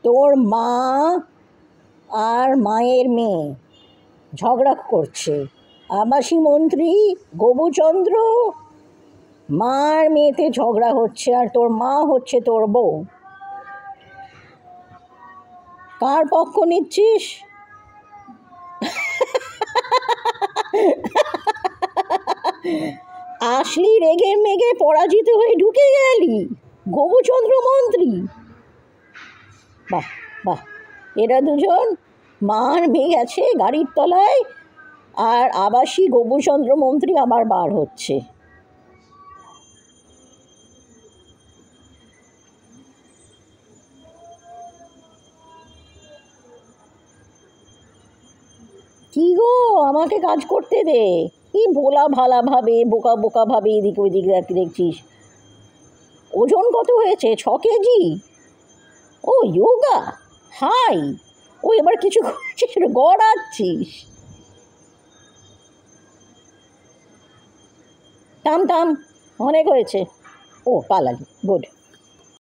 তোর মা আর মায়ের মেয়ে ঝগড়া করছে। আবাসী মন্ত্রী গোবুচন্দ্র মার মেয়েতে ঝগড়া হচ্ছে, আর তোর মা হচ্ছে তোর বউ। কার পক্ষ নিচ্ছিস? আসলি রেগে মেগে পরাজিত হয়ে ঢুকে গেলি গোবুচন্দ্র মন্ত্রী। বাহ বাহ, এরা দুজন মার মেয়ে গেছে গাড়ির তলায়, আর আবাসী গোবুচন্দ্র মন্ত্রী আবার বার হচ্ছে। কি গো, আমাকে কাজ করতে দে। কি ভোলা ভালা ভাবে, বোকা বোকা ভাবে এদিক ওইদিক দেখছিস। ওজন কত হয়েছে? 6 কেজি। ও যোগা, হাই। ও এবার কিছু করছিস, গড়াচ্ছিস। থাম থাম, অনেক হয়েছে। ও পালালি, গুড।